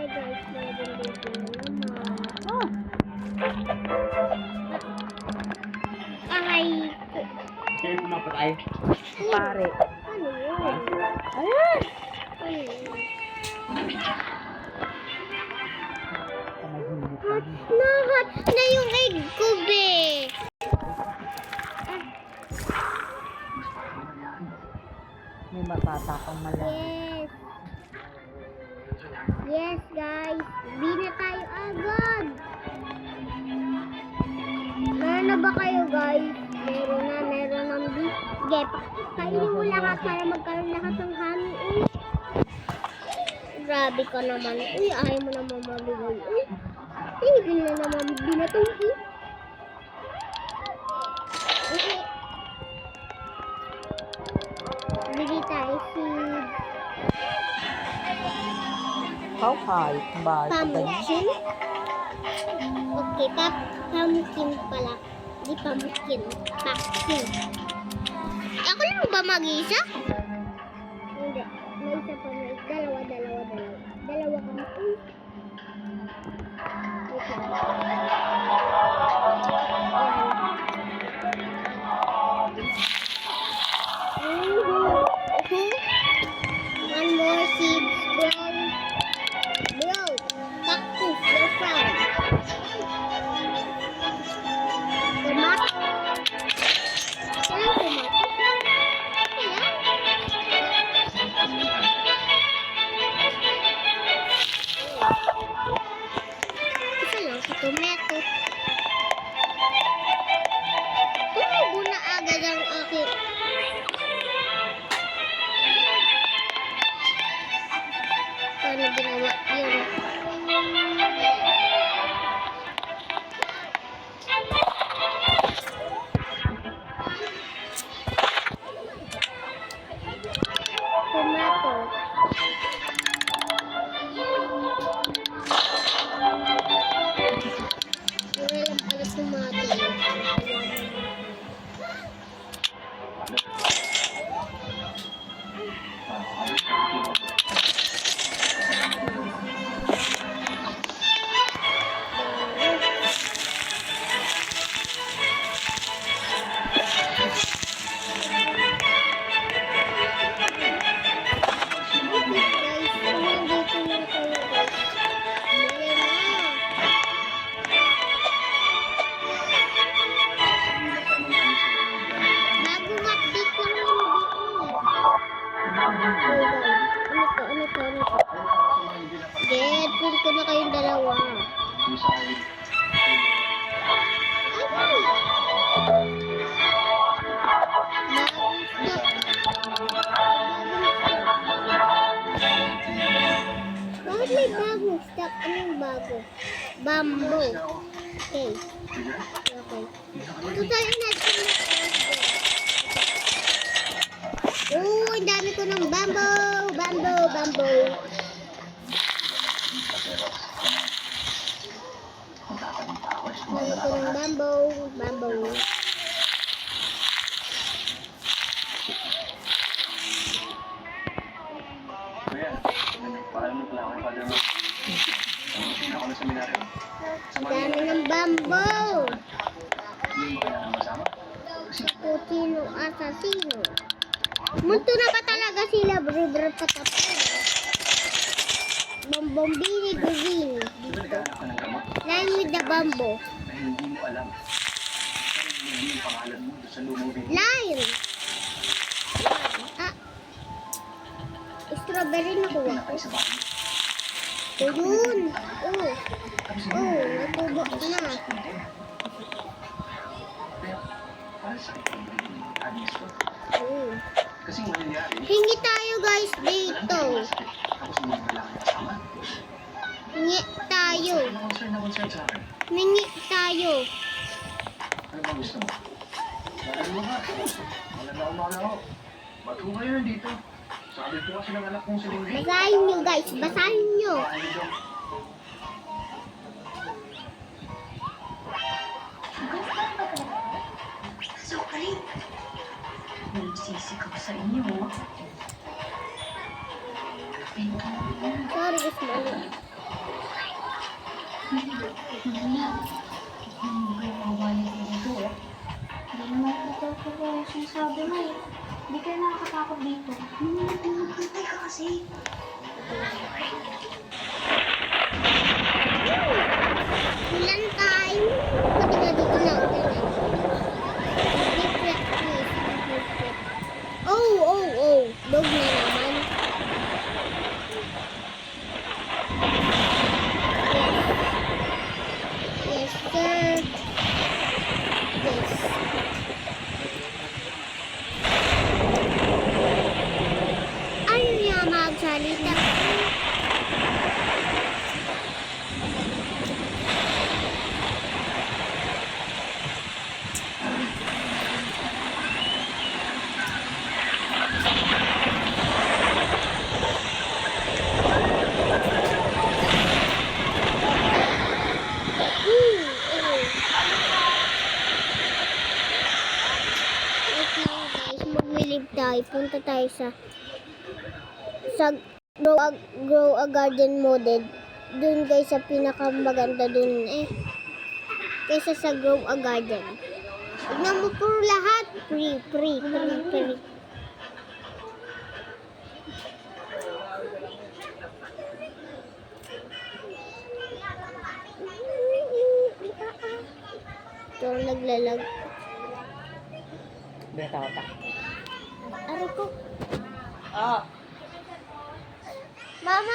Ay guys, meron dito na naman. Oh, Ay, Sino pumapatay? pare. ano yun? Ayan! Ano yun? Nahat na yung egg ko, be. May matatapang malaki. Yes. Yes, guys. Di na tayo agad. Meron na ba kayo, guys? Meron ng beef. Sige, kainin mo lahat para magkaroon lahat ng honey. Uy. Grabe ka naman. Uy, ayaw mo naman mamigay. Uy, tigil na naman binatong. Bili tayo seed. How high? Ba? Pumpkin? Okay, pumpkin pala. Di pumpkin. Pumpkin. Ako lang ba mag-isa? Hindi. May isa pa. May dalawa. Dalawa kami. Uy. Wait lang. One more seeds, bro. Bro, cactus, your friend. Tomato. Kailan tomato? Isa lang sa tomato. Tumubo na agad ang aking. Paano ginawa yun? Tomato. Wala lang pala tomato. Deadpool ko na kayong dalawa. Bakit may bagong stock? Anong bago? Bamboo. Okay. Okay. Tutalin natin na oh, ang dami ko ng bamboo. Bamboo. Dami ko ng bamboo. Dami ng bamboo. Puchino asasino. Multo na ba talaga sila, bro? Patapos. Bombombini green. Dito. Line with the bamboo. Line. Ah. Strawberry na kuha ko. So, yun. Natubo na. Hingi tayo guys dito. Hingi tayo. Ano ba gusto mo? Wala na. Ba't ko kayo nandito? Sabi ko kasi ng anak kong si Lindy. Basahin nyo guys. Basahin nyo. Sorry. Nagsisi ko sa inyo. Sorry guys. Hindi naman ito ko sinasabi mo eh. Hindi kayo nakakatakot dito. Pantay ka kasi. Ulan time. Pati nga dito na ulan. Oh. Dog na naman. Yes, sir. Yes. Ayaw niya magsalita. Wait lang guys, mag-relieve tayo. Punta tayo sa grow a garden modded. Dun guys sa pinakamaganda dun eh. Kaysa sa grow a garden. Tignan mo puro lahat. Free. Ito naglalag. Betata. Aray ko. Ah. Mama,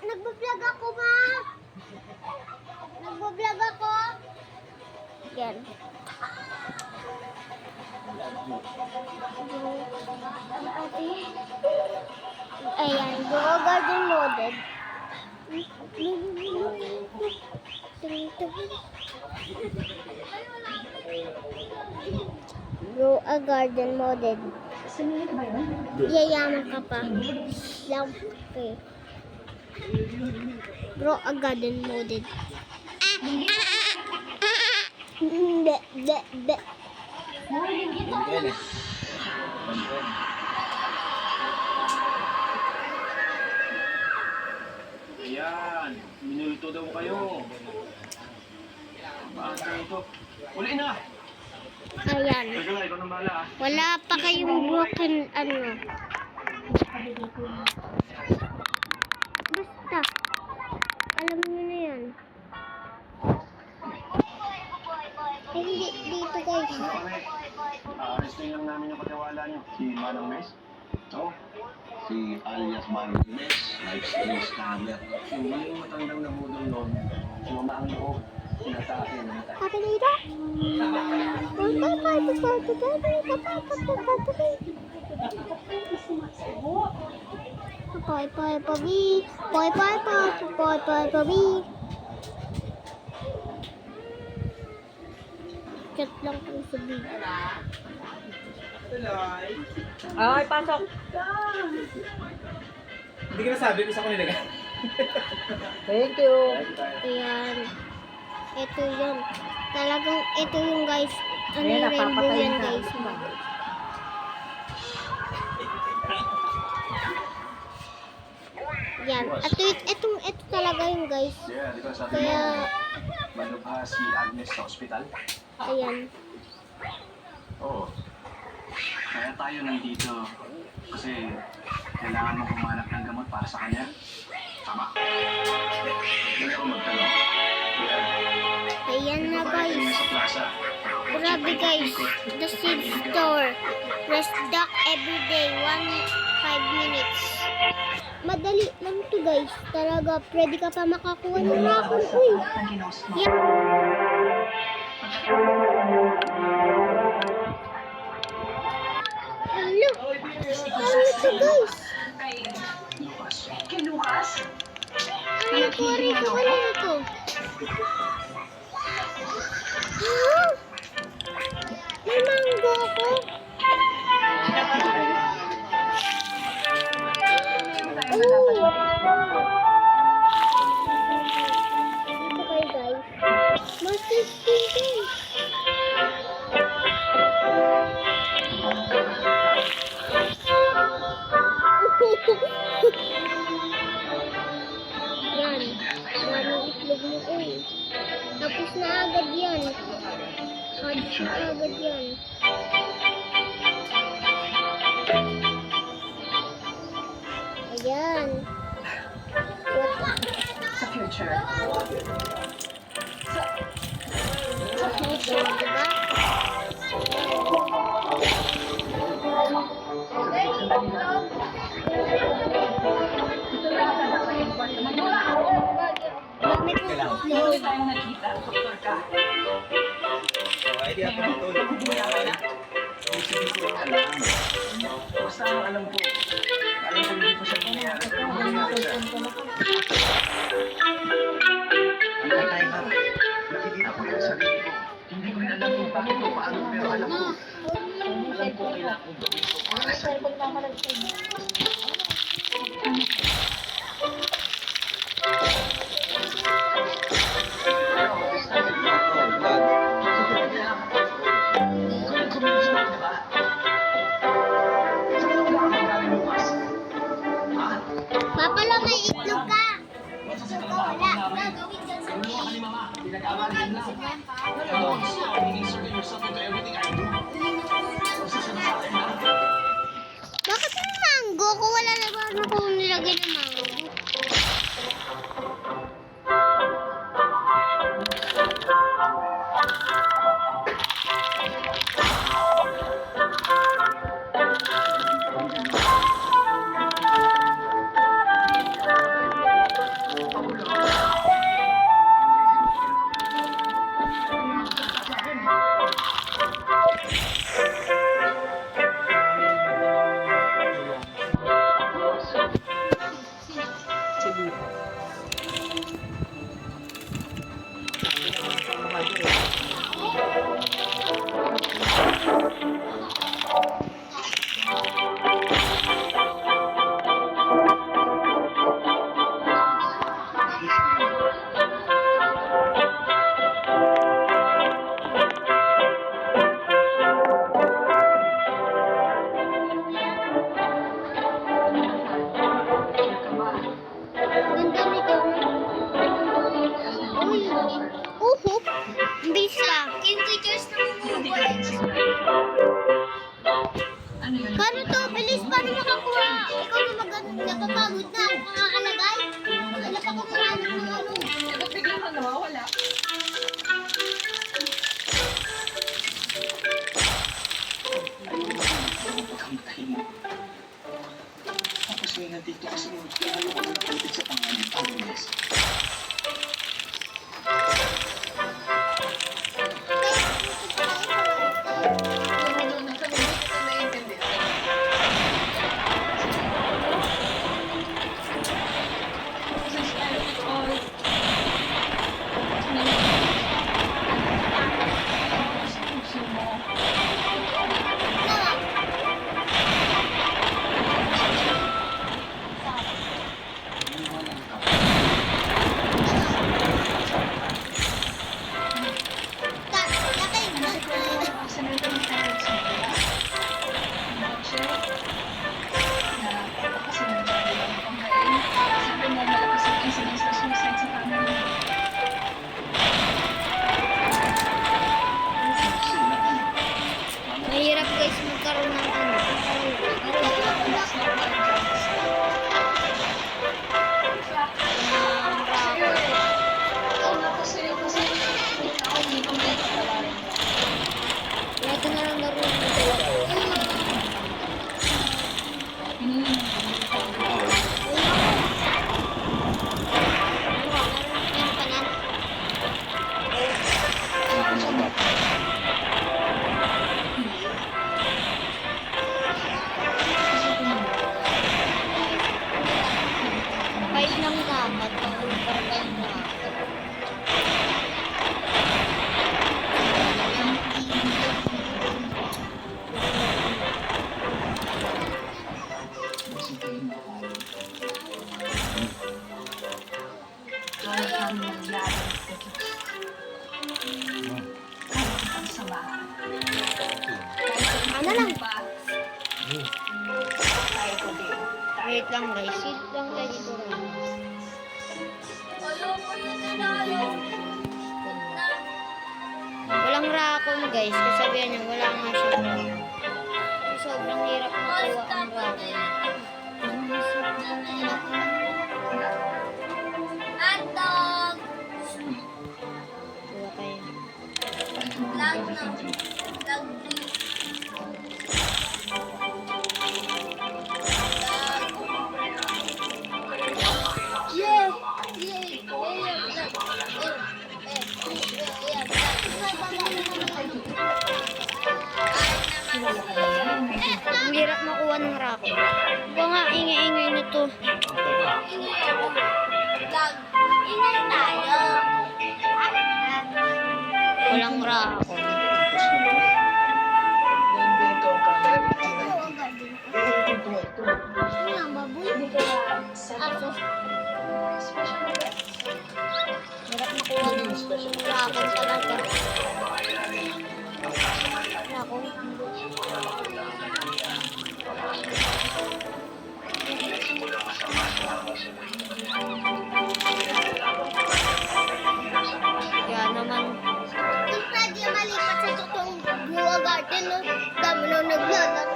nagbablog ako, ma. Nagbablog ako. Yan. Ate. Ayan, Grow Garden Modded. Grow a Garden Modded. Yayaman ka pa. Lang. Okay. Grow a Garden Modded. Be. Ayan, minulto daw kayo. Paano ito? Uli na! Ayan. Teka lang, ikaw nang bahala ah. Wala pa kayong broken Basta. Alam niyo na yan. Hindi dito guys. Ano kami? Arrestin lang namin yung pagkawala niyo. Si Manang Mes? Oo. Si alias Manong Mes, lifestyle scammer. Hindi yung matandang nabudol noon. Sumama ang loob. Sinatake na natin. Sabi nito. Poy. Chat lang kayo sa video. Ay, pasok. Hindi ka nasabi kung saan ko nilagay. Thank you. Ayan. Ito yun. Talagang ito yung guys. Ano Ayan, yung rainbow napapatayin yan ka. guys. Yan. At ito talaga yung guys. Yeah, di ba sabi Kaya, mo, malubha si Agnes sa ospital? ayan. Oo. Kaya tayo nandito. Kasi kailangan mo humanap ng gamot para sa kanya. Tama. Hindi ako magtanong. Ayan na Babae guys. sa plaza. Grabe guys. The seed store. Rest duck everyday. 5 minutes. Madali lang to guys. Talaga, pwede ka pa makakuha ng rapon. Uy. Yan. Hello. Ano to guys? Lucas. Kay Lucas? Ano to? Ano to? Ha? May mango ako. Dito kayo guys. Master Spin guys. Yan. Daming itlog mo eh. Tapos na agad yan. Agad yan. Ayan. Sa future. Sa future, diba? Gamit mo sa Hindi tayo nakita. Doktor ka. Ay, di ako matulog. Hindi ko alam. Basta ang alam ko, alam ko hindi ko siya pumayari. Pumayari siya. Ang kakaiba, nakikita ko yan sa sarili ko. Hindi ko rin alam kung bakit o paano, pero alam ko. Alam ko kailangan kong gawin ko para sa Papa lang, may itlog ka. Itlog ka, wala. Gagawin dyan sa Bakit yung mango? Kung wala na ba ano kung nilagay ng mango? Ganda nito. Uy. Uhu. Ang bilis ka. Yung teachers na Ano yun? Paano to? Bilis. Paano makakuha? Ikaw na napapagod na. Makakalagay. Wala pa kung mahanap ng ano. Ba't biglang ka nawawala? pagkamatay mo. Tapos may nandito kasi ayaw ko na napalipit sa pangalan ng Agnes. Mahirap guys magkaroon ng ano. Ito na lang laro ng dalawa. Kahit lang dapat, pag-uparban na. Ano lang? Wait lang guys, sit lang tayo dito. Raccoon guys, kasabihan niya wala nga siya. Sobrang hirap makuha ang Raccoon. Hotdog! Kuha kayo. Yeah! Ang hirap makuha ng Raccoon. Ito nga, ingay-ingay na to. Ingay tayo. Walang Raccoon. Hirap makuha ng Raccoon talaga. Raccoon. Kaya naman. Kung pwede malipat sa totoong Gua Garden, no? Dami na naglalaro.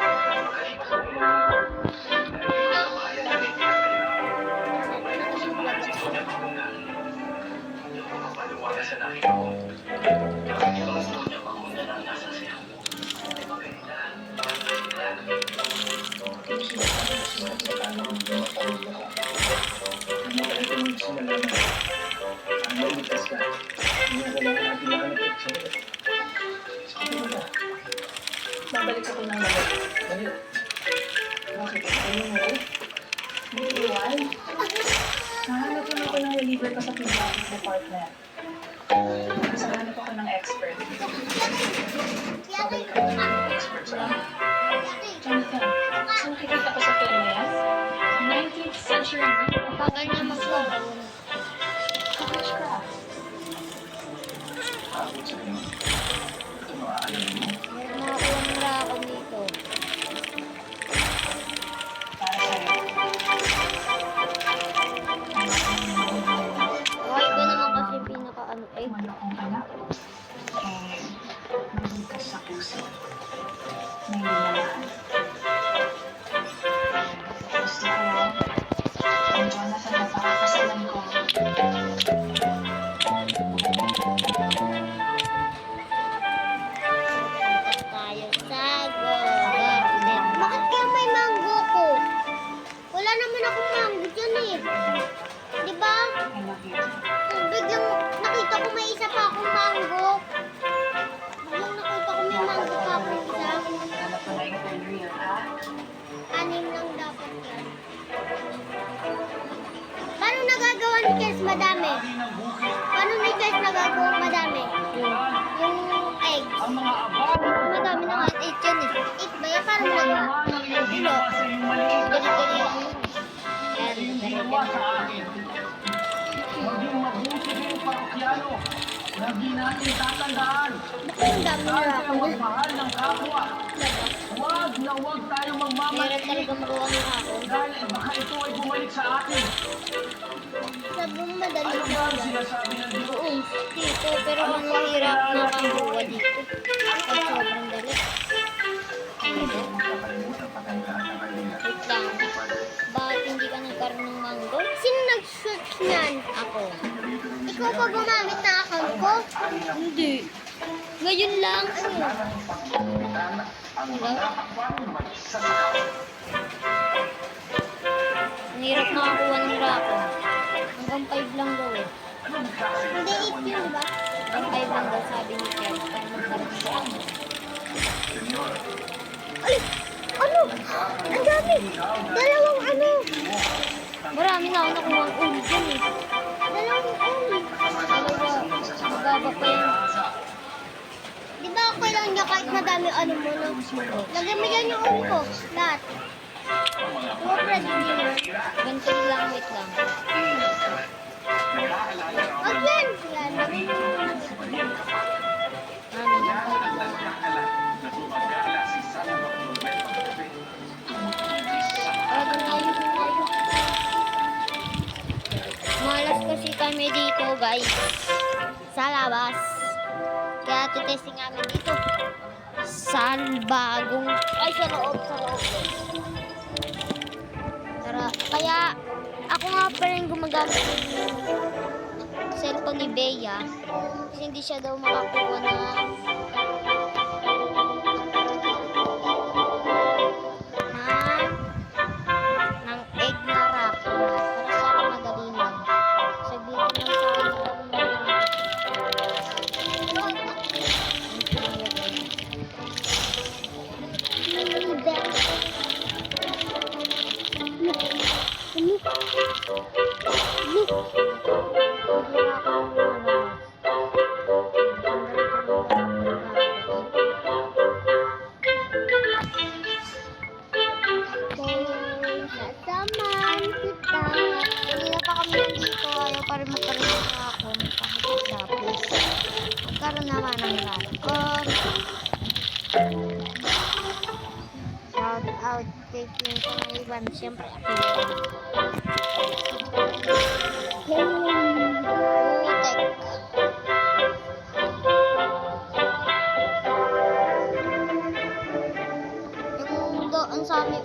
Babalik ako ng lahat. Bakit? Ayaw mo? Hindi iwan? Nahanap lang ako ng reliever ko sa pediatric department. Kasi nahanap ako ng expert. Babalik ako ng expert sa Jonathan, so nakikita ko sa film na yan? 19th century. Tagal niya mag-laro. Witchcraft. Meron nakakuha ng Raccoon dito. Para sa'yo. Okay ko naman kasi pinaka-ano eh. Malakong anak. Mabukas sa puso. May nilalaan. Gusto ko, ang Jonathan na pakakasalan ko. Tayo sa garden. Bakit kaya may mango ko? Wala naman akong mango dyan eh. Diba? I love you. Biglang nakita ko may isa pa akong mango. Biglang nakita ko may mango pa akong isa. Hanap ko na yung career, ha? 6 lang dapat yan. Paano nagagawa ni Kes madami? Paano ni Kes nagagawa madami? Yung eggs. Madami na nga 8 yan eh. 8 ba yan? Paano nagawa? Dilo. Dali-dali lang. Yan, dali-dali. Maging mabuti din parokyano. Lagi natin tatandaan. Bakit ang dami na ako na? Magmahal ng kapwa. Huwag na huwag tayo Meron magmamalaki. talaga makuha ng ako. Dahil baka ito ay bumalik sa atin. Sabi mo madali Ano na ba ang wala. sinasabi ng Diyos? Oo, dito. Pero ang hirap nakakuha dito. Pag sobrang dali. Ano? Wait lang. Bakit hindi ka nagkaroon ng mango? Sino nag-search niyan? Ako. Ikaw pa gumamit na account ko? Hindi. Ngayon lang. Wala. Ang hirap nakakuha ng Raccoon. Hanggang 5 lang daw eh. Hindi, 8 yun ba? Hanggang 5 lang daw sabi ni Kel. Para magkaroon ng Raccoon. Ay! Ano? Ang dami! Dalawang ano? Marami na ako nakuha ang uli dyan eh. Dalawang uli. Dalawa. Magaba pa yan. Di ba okay lang niya kahit madami ano mo no? Lagyan mo yan yung uli ko. Lahat. Huwag ready dinner. Ganito lang, wait lang. Wag yan! Yan. Ano yan? Malas kasi kami dito guys. Sa labas. Kaya testing namin dito. Sa bagong... Ay, sa loob. Tara, kaya ako nga pa rin gumagamit ng cellphone ni Bea. Kasi hindi siya daw makakuha ng egg na wrap. Para sa akin madali lang. Sabihin lang sa akin. Sasamahan kita. Kanina pa kami nandito. Ayaw pa rin magkaroon ng rakon. Kahit tapos. Magkaroon naman ng rakon. Shout out kay King sa mga iban. Siyempre ako yun. Putek.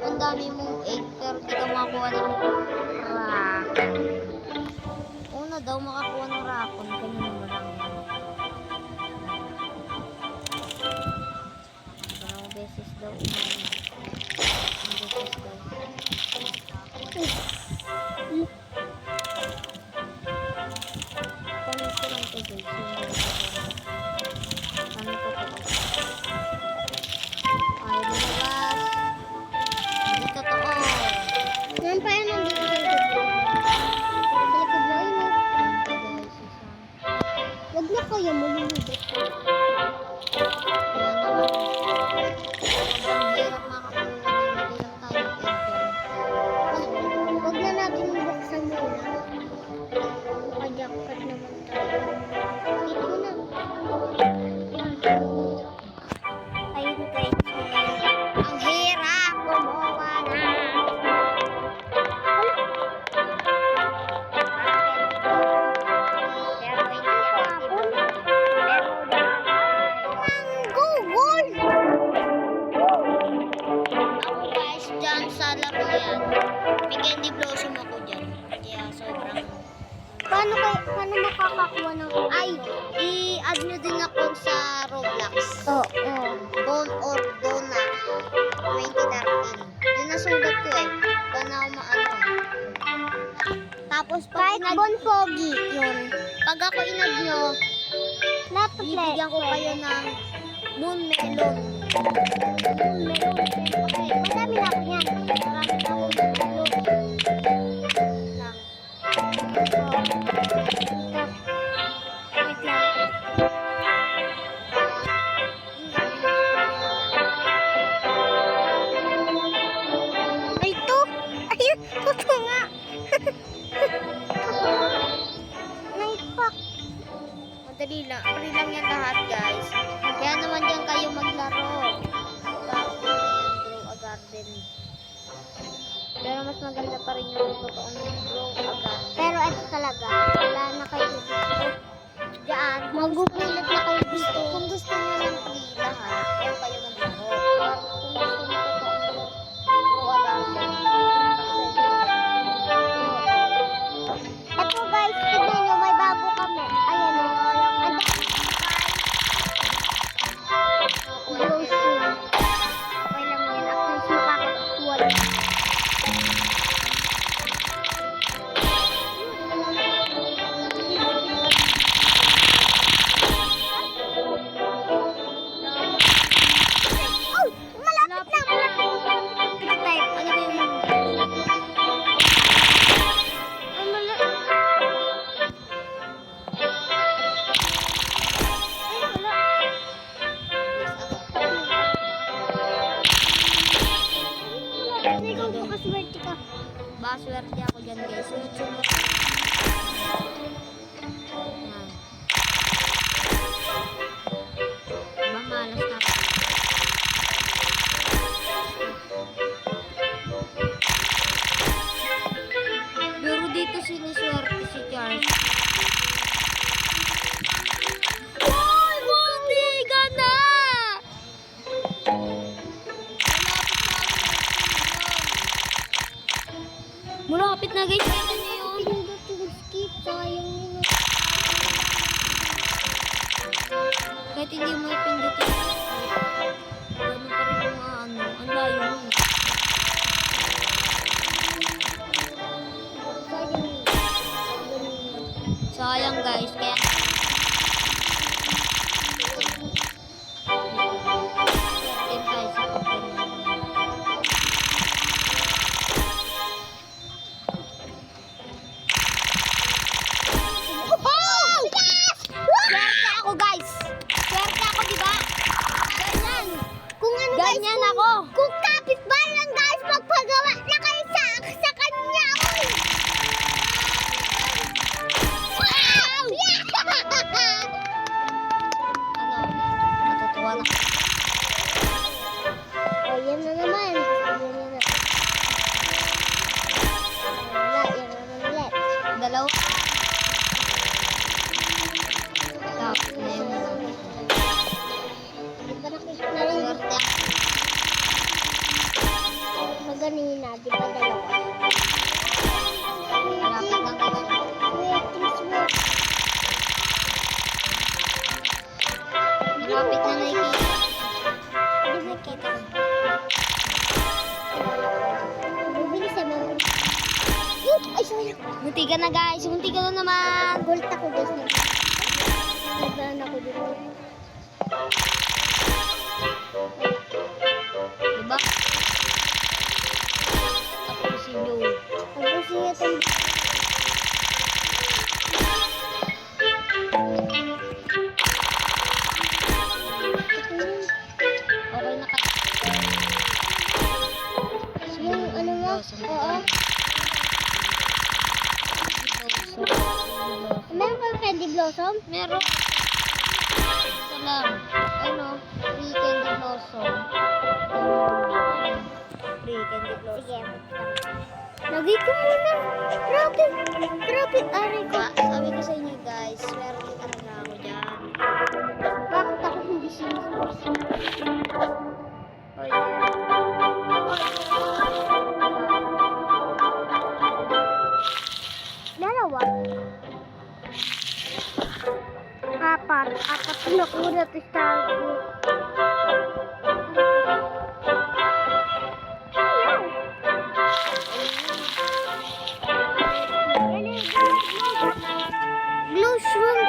Ang dami mong egg pero di ka makakuha ng rakon. Una daw makakuha ng rakon. Ganun naman lang yan. Dalawang beses daw. Paano ko lang ito guys? Paano ko ito? Ayaw lumabas. Hindi totoo. Yan pa yan ang dito. Sa likod mo yun. Huwag na kaya mo lumabas. Kaya naman. Ang hirap makakuha. Hindi lang tayo pwede. Huwag na natin buksan muna. Naka-jackpot naman tayo. Dito na. Ayun guys. Ang hirap gumawa na. Pero hindi ako Google! Ako guys, dyan sa laro yan. May candy blossom ako dyan. Kaya sobrang... Paano makakakuha ng... Ay, i-add nyo din ako sa Roblox. Oo. Bone or Dona 2013. Yun nasulat ko eh. Paano ako maano. Tapos pag inad... Bon Pogi yun. Pag ako inad nyo, bibigyan ko kayo ng Moon Melon. Moon Melon. Okay, madami na ako yan. Marami na ako Moon Melon. Lang. Wait lang. Ay, ito! Ayun! Ito nga! Night pack! Madali lang. Free lang yan lahat, guys. Kaya naman dyan kayo maglaro. Grow a garden. Pero mas maganda pa rin yung totoong grow a garden. Pero ito talaga, wala na kayo dito. Diyan, magugulat na kayo dito. Kung gusto nyo ng free lahat, kaya kayo maglaro. Kung gusto nyo totoong grow a garden. Ito guys, tignan nyo, may bago kami. Ayan o. Ang dami guys. Okay lang yan. At least makakakuha lang. Sayang guys, kaya yan guys, oh! Yes! Swerte ako guys. Swerte ako, di ba? Ganyan. Kung ano ganyan guys, ako. Kung kapitbahay lang guys, magpagawa na kayo sa kanya. Uy! Wow! Yeah! Ano? Natutuwa na. Oh, yan na naman. Yan na naman. Wala, yan na naman ulit. Dalawa. Tapos na yun. Di ba nakita na rin? Swerte. Maganina, di ba dalawa? Malapit na guys. Sweet. Malapit na nakikita. Nakikita ko. Mabilis eh, mabilis. Ay, sorry. Munti ka na guys. Munti ka na naman. Gulit ako guys. Nagbahan ako dito. Diba? Tapusin nyo. Tapusin nyo ito. Okay na ka. Yung ano mo? Oo. Meron kang candy blossom? Meron. Ito lang. Ano? Free candy blossom. Free candy blossom. Sige. Lagi ko muna. Grabe. Grabe. Aray ko. Sabi ko sa inyo guys, swerte talaga ako dyan. Bakit ako hindi sinusunod? Dalawa. Apat na kuna to Starbucks. Blushroom.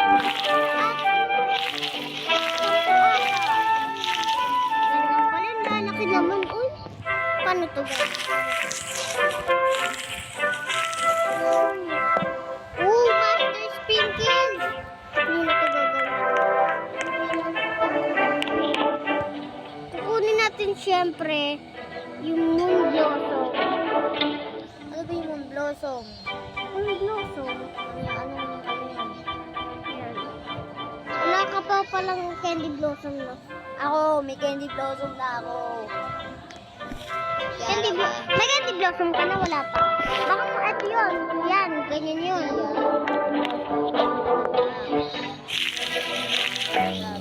Ganyan pala, lalaki naman. Uy, paano to guys? Oh, Master Spinkles! Hindi na ito gagawin. Kukunin natin syempre yung Moon Blossom. Ano ba yung Moon Blossom? Moon Blossom? Ano yan? Wala ka pa palang Candy Blossom no? Ako, may Candy Blossom na ako. May Candy Blossom ka na, wala pa. Baka po ito yun. Yan, ganyan yun.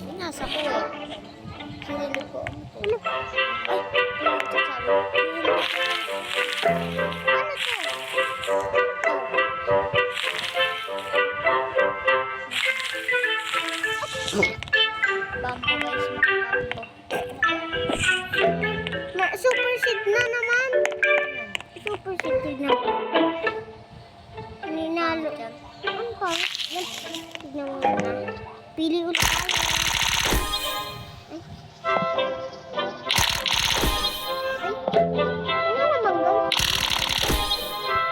Binasa ko eh. Sinili ko. Ano? Ay, ito sabi. Ano to? Bambo guys, bambo. Super seed na naman. Super seed na. Ninalo. Ano ka? Tignan mo na. Pili ulit tayo. Ay. Ano naman guys?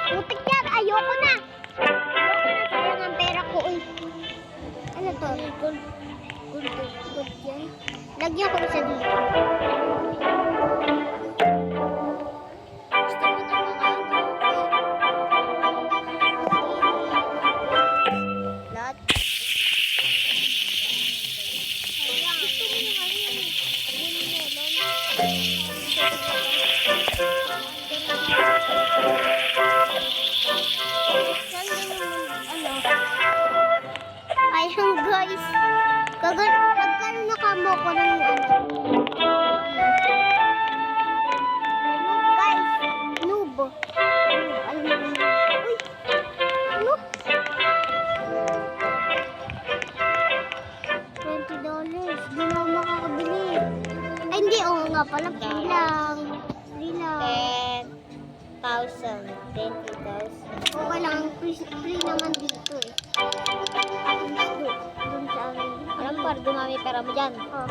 Putik yan. Ayoko na. Sayang ang pera ko. Uy. Ano to? Gold yan. Lagyan ko isa dito. Gusto mo ng mga lahat. Gusto mo ng ayun guys. Nagkaroon na kamo ko ng ano. Guys, noob. Alam mo. Uy. Ano? $20. Di na ako makakabili. Ay, hindi. Oo nga pala. Free lang. Free lang. 10,000. 20,000. Okay lang. Free naman dito eh. dumami pera mo dyan. Oh.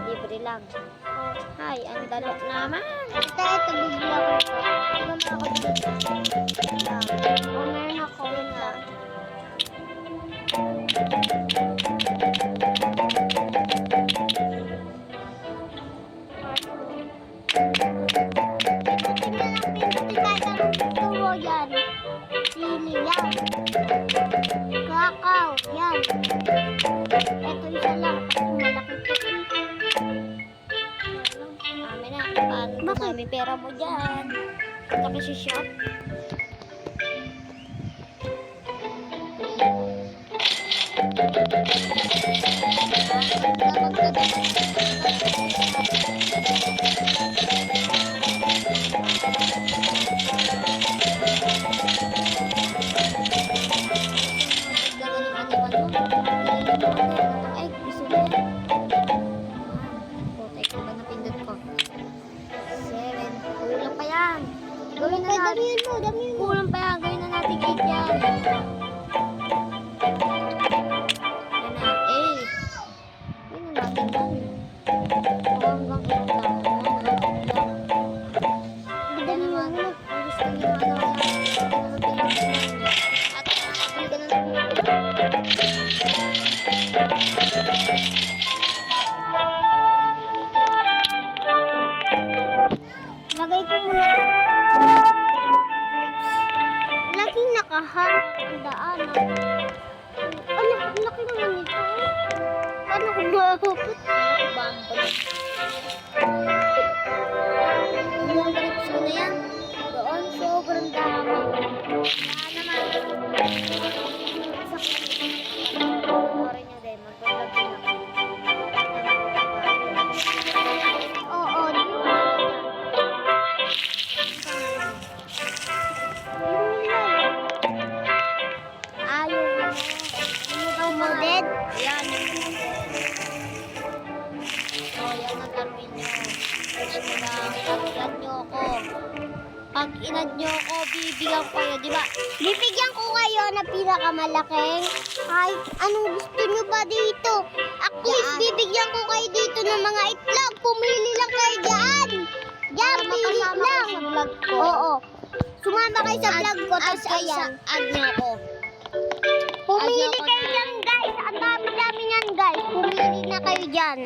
Libre lang. Oh. Ay, ang dalo naman. Ito, bibili ako ito. Ito mo ako dito. Oh, meron ako. Yun lang. Pindutin kahit anong gusto mo yan. Sili yan. Kakao, yan. Ito isa lang kasi malaki po. Amin na, paano dumami pera mo dyan? Punta ka sa shop. Ay, gusto mo yan? Putek ko ba napindot ko? 7. Kulang pa yan. Gawin na natin. Damihan mo. Kulang pa yan. Gawin na natin 8 yan. Yan na. 8. Gawin na natin yan. Hanggang ilan lang. Yan naman. Ang gusto niyo ano yan. Ito naman pinag-ilan. At nakakabili ka na ng Lagay ko muna. Laging nakaharap ang daan. Ang laki naman nito. Paano ko mahupot? Ilang grapes mo na yan? Doon, sobrang dami. Wala naman. Panoorin nyo din. Mag-vlog din ako. Oo, di ba? Ayaw mo. Ano daw moded? Ayan. So, yan ang laruin nyo. Pwede mo lang. Pag-inad nyo ako. Pag inad nyo ako, bibigyan ko kayo, di ba? Bibigyan ko kayo na pinakamalaking. Kahit anong gusto nyo ba dito? At least bibigyan ko kayo dito ng mga itlog. Pumili lang kayo dyan. Diyan, Para pili makasama lang. ko sa vlog ko. Oo. Sumama kayo sa vlog ko. Tapos ayan. Add nyo ako. Pumili Add nyo ako kayo na- dyan, guys. Ang dami-dami yan, guys. Pumili na kayo dyan.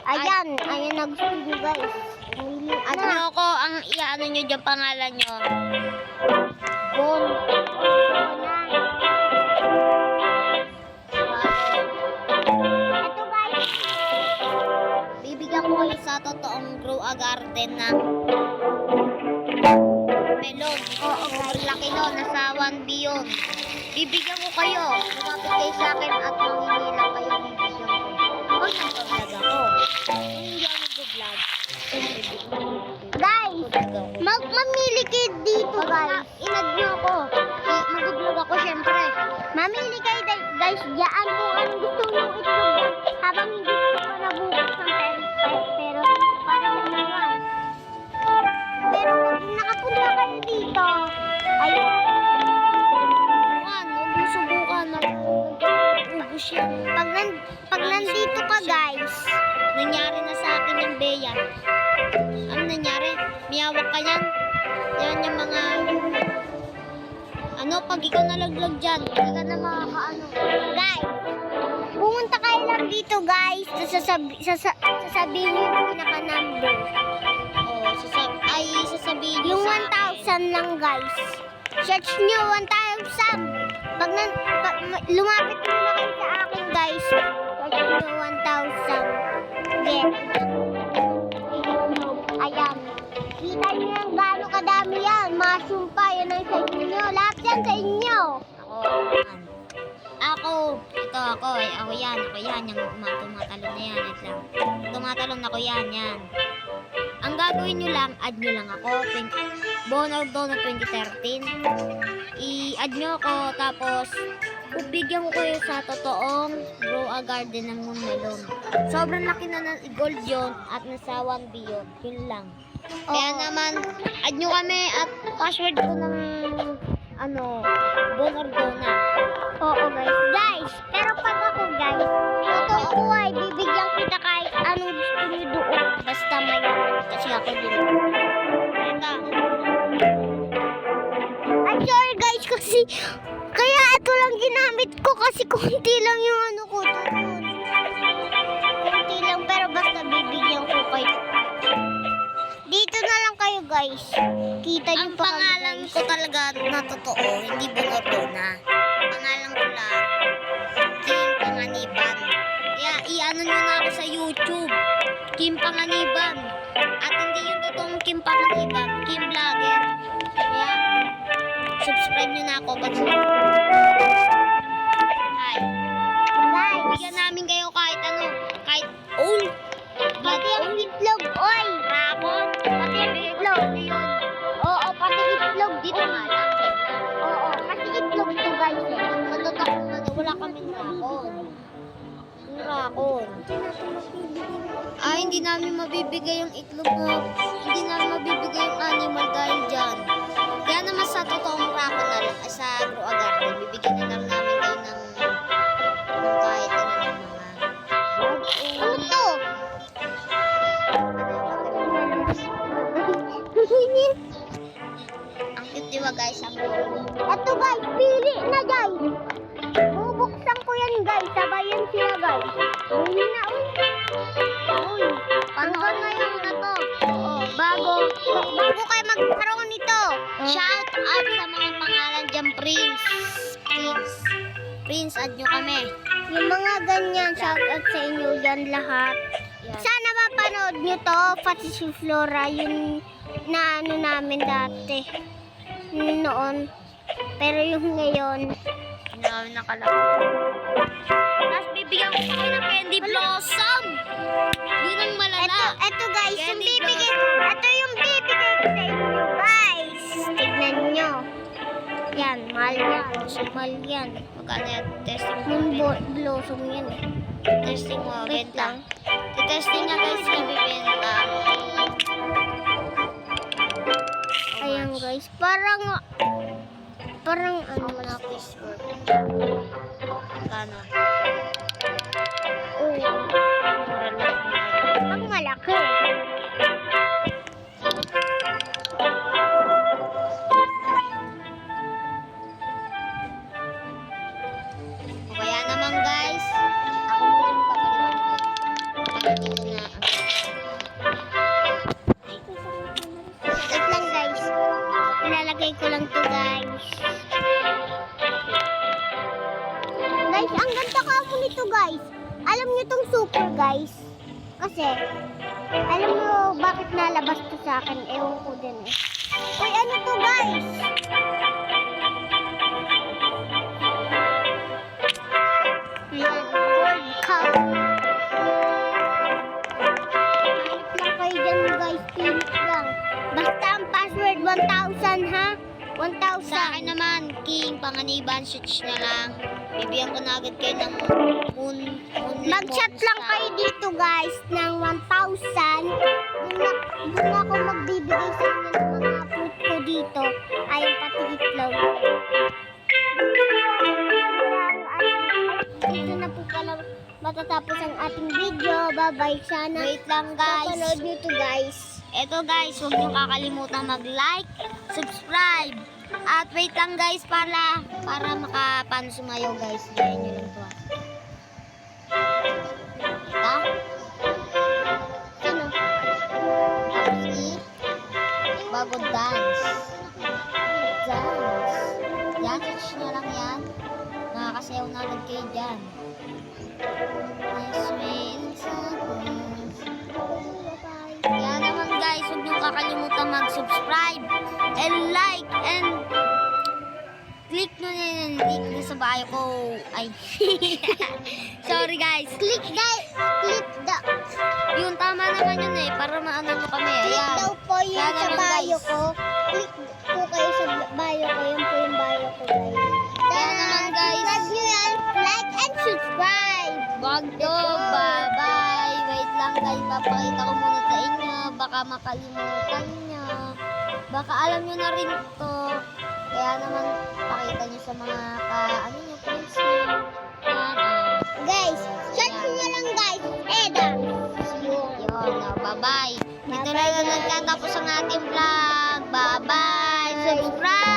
Ayan. Ayan na gusto nyo, guys. Pumili Add nyo ako. Ang iaano nyo dyan pangalan nyo. Bon. Ito, guys. Bibigyan ko kayo sa totoong grow a garden na melon. Oo, sobrang laki nun. Nasa 1B yun. Bibigyan ko kayo. Lumapit kayo sa akin at mangingi lang kayo ng vision ko. Kung nag-vlog ako. Kung hindi ako nag-vlog, Guys, mamili kayo dito, guys. inad nyo ako. Mag-vlog ako syempre. Mamili kayo, guys, diyan kung anong gusto nyo itlog. Habang hindi ko pa nabukas ng pero para sa naman. Pero kung nakapunta kayo dito, ayun. Huwag mo subukan. Nag-ubus yan. Pag nandito ka, guys, Nangyari na sa akin yung Bea. Ano nangyari? Miyawak ka yan. Yan yung mga... Ano, pag ikaw nalaglag dyan, hindi ka na makakaano. guys, pumunta kayo lang dito, guys. Sasabihin nyo yung pinaka-number. Oo, sasabihin Yung nyo sa akin. 1,000 lang, guys. Search nyo 1,000. Lumapit muna kayo sa akin, guys. Search nyo 1,000. Get. Ayan. Kita nyo yung gano'ng kadami yan. Masumpa, yan ang sa inyo. Lahat yan sa inyo. Ako yan. Yung tumatalon na yan. Wait lang. Tumatalon ako yan. Ang gagawin nyo lang, add nyo lang ako. Born or Dawn na 2013. I-add nyo ako, tapos bigyan ko kayo sa totoong grow a garden ng melon. Sobrang laki na ng gold yun at nasa 1B yun. Yun lang. Kaya naman, add nyo kami at password ko ng Born or Dawn na. Oo, guys. Guys, pero pag ako, guys, totoo ko ay Kaya ito lang ginamit ko kasi konti lang yung ano ko doon. Konti lang pero basta bibigyan ko kayo. Dito na lang kayo guys. Kita niyo Ang pa kami, pangalan guys. ko talaga na totoo, hindi Bunordona. Pangalan ko lang, Kim Panganiban. Kaya i-ano nyo na ako sa YouTube, Kim Panganiban. At hindi yung totoong Kim Panganiban, Kim Vlogger. Kaya subscribe nyo na ako. Hi. Guys, Bigyan namin kayo kahit ano, kahit all. pati ang itlog, oy! Rapon. Pati ang itlog. Oo, pati itlog Dito nga lang. Oo, kasi itlog to guys eh. Sa totoo na wala kaming rakon. Yung rakon. Hindi namin mabibigay yung itlog mo. Hindi namin mabibigay yung animal dahil dyan. Kaya naman sa totoong rakon na lang, sa Grow a Garden, bibigyan na lang namin kayo ng kahit ano ng mga. Ano to? Ang cute diba guys? Ang Ito guys, pili na guys. Bubuksan ko yan guys. Sabayan sila guys. Pili na uy. Uy, Panoorin na yung na to. Oo, bago kayo magkaroon nito. Shout out sa mga pangalan dyan, Prince. Prince, add nyo kami. Yung mga ganyan, shout out sa inyo yan lahat. Yan. Sana mapanood nyo to, pati si Flora, yun na ano namin dati. Noon. Pero yung ngayon, Hindi namin nakalaki. Tapos bibigyan ko pa kayo ng Candy Blossom. Yun ang malala. eto guys, yung Candy bibigay, eto yung bibigay ko sa inyo guys. Tignan nyo. Yan, mahal yan. Mahal yan. Magkano yan? Testing mo. Yung blossom yan eh. Testing mo. Wait Benta. lang. Testing niya guys. Ibibenta. Ayan guys, parang ano Ako na fish work. Magkano? oh, Mura lang. ang malaki. O kaya naman guys. Ako muna yung papaliwanag. Pakikita na. Wait lang guys. Ilalagay ko lang to guys. Guys, ang ganda ka mo nito guys. Alam niyo tong super guys. Kasi, alam mo bakit nalabas to sa akin? Ewan ko din eh. Uy, ano to guys? Ayan, gold cup. Pilit lang kayo dyan guys, pilit lang. Basta ang password 1,000 ha? 1,000. Sa akin naman, King Panganiban, search na lang. Bibigyan ko na agad kayo ng moon Mag-chat lang kayo dito guys ng 1,000. Doon ako magbibigay sa inyo ng mga fruit ko dito. Ay, pati itlog. Dito na po pala matatapos ang ating video. Bye-bye. Sana Wait lang guys. mapanood nyo to guys. Eto guys, huwag niyo kakalimutan mag-like, subscribe. At wait lang guys para makapano sumayaw guys. Gaya nyo lang to. Kita? Sino? Tapos bago dance. Dance. Yan, search nyo lang yan. Nakakasayaw na agad kayo dyan. Yes, wait. Kaya naman guys, huwag niyo kakalimutan mag-subscribe and like and click nyo na yung link na sa bio ko. Ay. Sorry guys. Click guys. Click the Yung tama naman yun eh. Para maano mo kami. click Ayan. daw po yung Kaya sa naman, bio guys. ko. Click po kayo sa bio ko. Yun po yung bio ko guys. Kaya naman guys. Subscribe nyo yan. Like and subscribe. Wag to. Bye-bye. Wait lang guys. Papakita ko muna sa inyo. Baka makalimutan nyo. Baka alam nyo na rin to. Kaya naman pakita nyo sa mga ano nyo, friends nyo. Yan. Guys, search nyo lang guys. Eda. Yun. Bye-bye. Dito na lang nagtatapos ang ating vlog. Bye-bye. Subscribe.